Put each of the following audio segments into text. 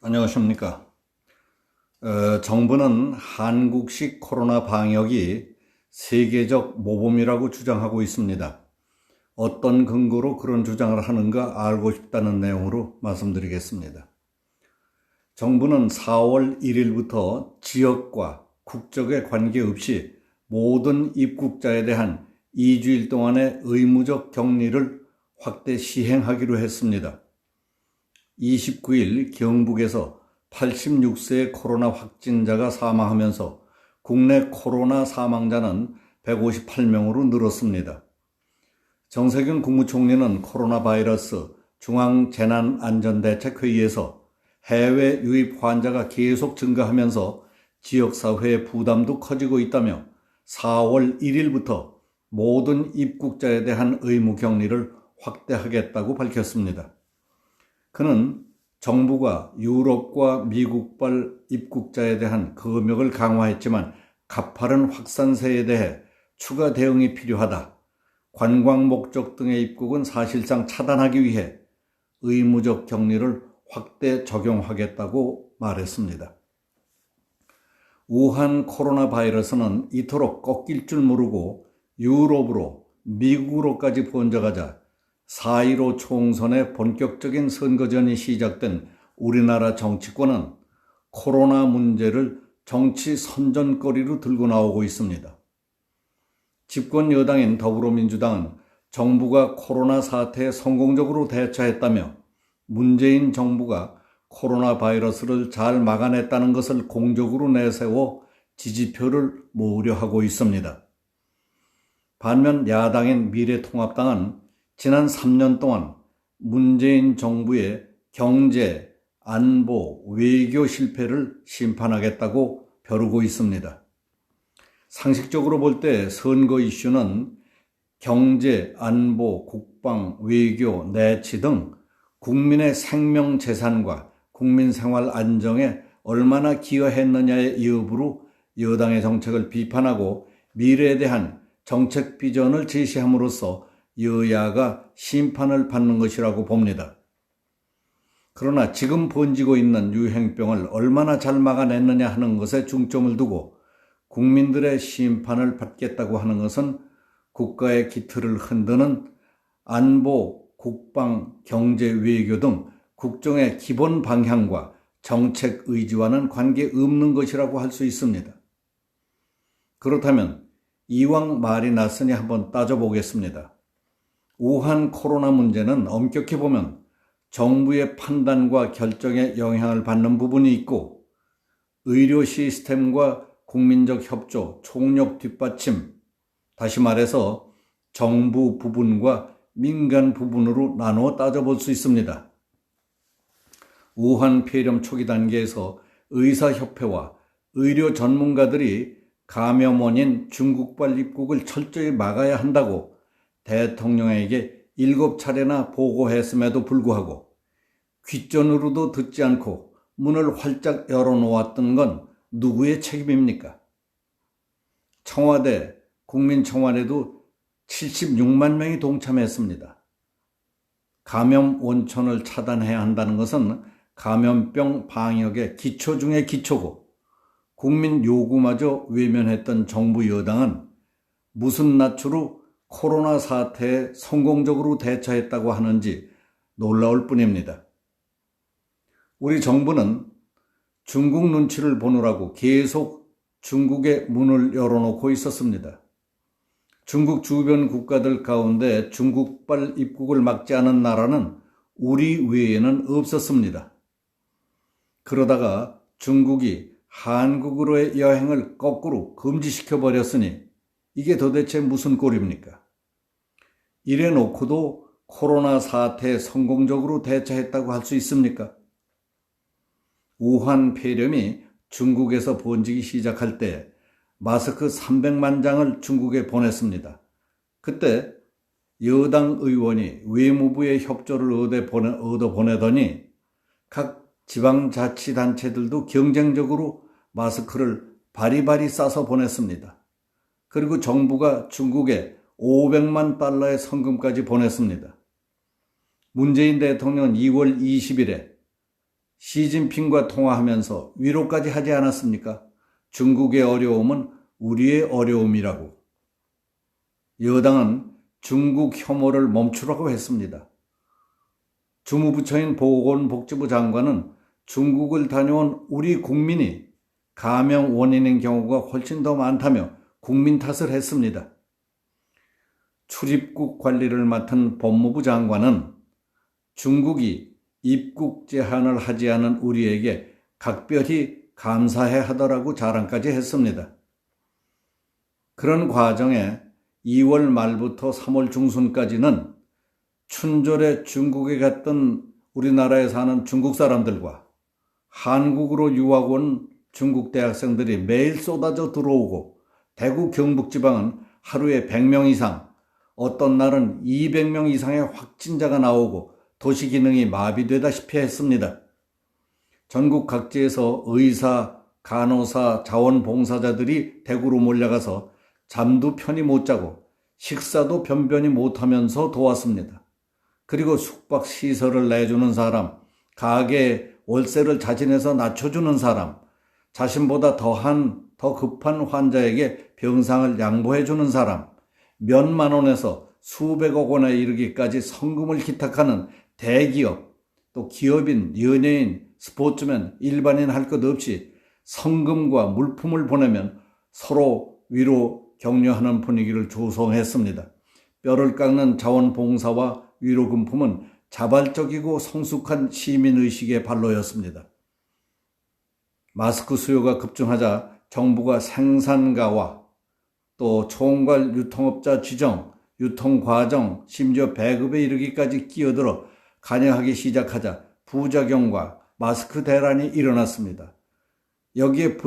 안녕하십니까. 정부는 한국식 코로나 방역이 세계적 모범이라고 주장하고 있습니다. 어떤 근거로 그런 주장을 하는가 알고 싶다는 내용으로 말씀드리겠습니다. 정부는 4월 1일부터 지역과 국적에 관계없이 모든 입국자에 대한 2주일 동안의 의무적 격리를 확대 시행하기로 했습니다. 29일 경북에서 86세의 코로나 확진자가 사망하면서 국내 코로나 사망자는 158명으로 늘었습니다. 정세균 국무총리는 코로나 바이러스 중앙재난안전대책회의에서 해외 유입 환자가 계속 증가하면서 지역사회의 부담도 커지고 있다며 4월 1일부터 모든 입국자에 대한 의무 격리를 확대하겠다고 밝혔습니다. 그는 정부가 유럽과 미국발 입국자에 대한 검역을 강화했지만 가파른 확산세에 대해 추가 대응이 필요하다. 관광 목적 등의 입국은 사실상 차단하기 위해 의무적 격리를 확대 적용하겠다고 말했습니다. 우한 코로나 바이러스는 이토록 꺾일 줄 모르고 유럽으로 미국으로까지 번져가자 4.15 총선의 본격적인 선거전이 시작된 우리나라 정치권은 코로나 문제를 정치 선전거리로 들고 나오고 있습니다. 집권 여당인 더불어민주당은 정부가 코로나 사태에 성공적으로 대처했다며 문재인 정부가 코로나 바이러스를 잘 막아냈다는 것을 공적으로 내세워 지지표를 모으려 하고 있습니다. 반면 야당인 미래통합당은 지난 3년 동안 문재인 정부의 경제, 안보, 외교 실패를 심판하겠다고 벼르고 있습니다. 상식적으로 볼 때 선거 이슈는 경제, 안보, 국방, 외교, 내치 등 국민의 생명 재산과 국민 생활 안정에 얼마나 기여했느냐의 여부로 여당의 정책을 비판하고 미래에 대한 정책 비전을 제시함으로써 여야가 심판을 받는 것이라고 봅니다. 그러나 지금 번지고 있는 유행병을 얼마나 잘 막아냈느냐 하는 것에 중점을 두고 국민들의 심판을 받겠다고 하는 것은 국가의 기틀을 흔드는 안보, 국방, 경제, 외교 등 국정의 기본 방향과 정책 의지와는 관계없는 것이라고 할 수 있습니다. 그렇다면 이왕 말이 났으니 한번 따져보겠습니다. 우한 코로나 문제는 엄격히 보면 정부의 판단과 결정에 영향을 받는 부분이 있고 의료 시스템과 국민적 협조, 총력 뒷받침, 다시 말해서 정부 부분과 민간 부분으로 나누어 따져볼 수 있습니다. 우한 폐렴 초기 단계에서 의사협회와 의료 전문가들이 감염 원인 중국발 입국을 철저히 막아야 한다고 대통령에게 7차례나 보고했음에도 불구하고 귓전으로도 듣지 않고 문을 활짝 열어놓았던 건 누구의 책임입니까? 청와대, 국민청원에도 76만 명이 동참했습니다. 감염 원천을 차단해야 한다는 것은 감염병 방역의 기초 중의 기초고 국민 요구마저 외면했던 정부 여당은 무슨 낯으로 코로나 사태에 성공적으로 대처했다고 하는지 놀라울 뿐입니다. 우리 정부는 중국 눈치를 보느라고 계속 중국의 문을 열어놓고 있었습니다. 중국 주변 국가들 가운데 중국발 입국을 막지 않은 나라는 우리 외에는 없었습니다. 그러다가 중국이 한국으로의 여행을 거꾸로 금지시켜버렸으니 이게 도대체 무슨 꼴입니까? 이래 놓고도 코로나 사태에 성공적으로 대처했다고 할 수 있습니까? 우한 폐렴이 중국에서 번지기 시작할 때 마스크 300만 장을 중국에 보냈습니다. 그때 여당 의원이 외무부의 협조를 얻어 보내더니 각 지방자치단체들도 경쟁적으로 마스크를 바리바리 싸서 보냈습니다. 그리고 정부가 중국에 500만 달러의 성금까지 보냈습니다. 문재인 대통령은 2월 20일에 시진핑과 통화하면서 위로까지 하지 않았습니까? 중국의 어려움은 우리의 어려움이라고. 여당은 중국 혐오를 멈추라고 했습니다. 주무부처인 보건복지부 장관은 중국을 다녀온 우리 국민이 감염 원인인 경우가 훨씬 더 많다며 국민 탓을 했습니다. 출입국 관리를 맡은 법무부 장관은 중국이 입국 제한을 하지 않은 우리에게 각별히 감사해 하더라고 자랑까지 했습니다. 그런 과정에 2월 말부터 3월 중순까지는 춘절에 중국에 갔던 우리나라에 사는 중국 사람들과 한국으로 유학 온 중국 대학생들이 매일 쏟아져 들어오고 대구 경북지방은 하루에 100명 이상, 어떤 날은 200명 이상의 확진자가 나오고 도시 기능이 마비되다시피 했습니다. 전국 각지에서 의사, 간호사, 자원봉사자들이 대구로 몰려가서 잠도 편히 못 자고 식사도 변변히 못하면서 도왔습니다. 그리고 숙박시설을 내주는 사람, 가게 월세를 자진해서 낮춰주는 사람, 자신보다 더 급한 환자에게 병상을 양보해주는 사람, 몇만 원에서 수백억 원에 이르기까지 성금을 기탁하는 대기업, 또 기업인, 연예인, 스포츠맨, 일반인 할 것 없이 성금과 물품을 보내면 서로 위로 격려하는 분위기를 조성했습니다. 뼈를 깎는 자원봉사와 위로금품은 자발적이고 성숙한 시민의식의 발로였습니다. 마스크 수요가 급증하자 정부가 생산가와 또 총괄 유통업자 지정, 유통과정, 심지어 배급에 이르기까지 끼어들어 관여하기 시작하자 부작용과 마스크 대란이 일어났습니다. 여기에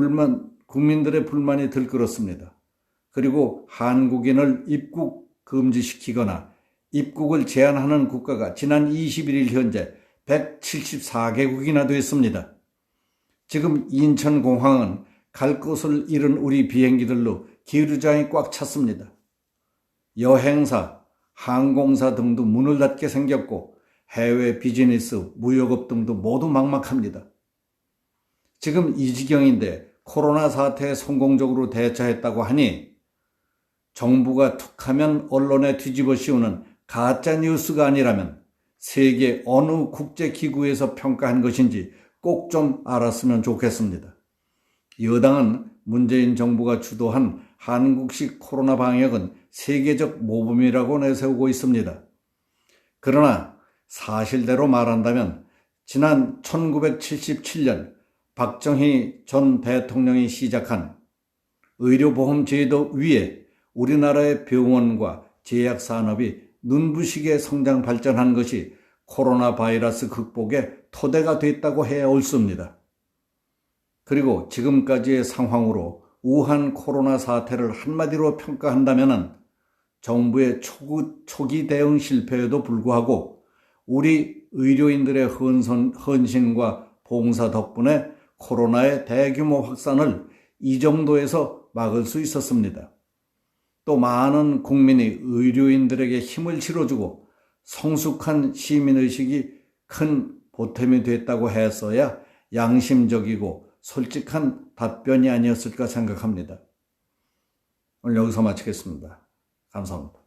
국민들의 불만이 들끓었습니다. 그리고 한국인을 입국 금지시키거나 입국을 제한하는 국가가 지난 21일 현재 174개국이나 됐습니다. 지금 인천공항은 갈 곳을 잃은 우리 비행기들로 기류장이 꽉 찼습니다. 여행사, 항공사 등도 문을 닫게 생겼고 해외 비즈니스, 무역업 등도 모두 막막합니다. 지금 이 지경인데 코로나 사태에 성공적으로 대처했다고 하니 정부가 툭하면 언론에 뒤집어 씌우는 가짜 뉴스가 아니라면 세계 어느 국제기구에서 평가한 것인지 꼭 좀 알았으면 좋겠습니다. 여당은 문재인 정부가 주도한 한국식 코로나 방역은 세계적 모범이라고 내세우고 있습니다. 그러나 사실대로 말한다면 지난 1977년 박정희 전 대통령이 시작한 의료보험제도 위에 우리나라의 병원과 제약산업이 눈부시게 성장 발전한 것이 코로나 바이러스 극복의 토대가 됐다고 해야 옳습니다. 그리고 지금까지의 상황으로 우한 코로나 사태를 한마디로 평가한다면 정부의 초기 대응 실패에도 불구하고 우리 의료인들의 헌신과 봉사 덕분에 코로나의 대규모 확산을 이 정도에서 막을 수 있었습니다. 또 많은 국민이 의료인들에게 힘을 실어주고 성숙한 시민의식이 큰 보탬이 됐다고 했어야 양심적이고 솔직한 답변이 아니었을까 생각합니다. 오늘 여기서 마치겠습니다. 감사합니다.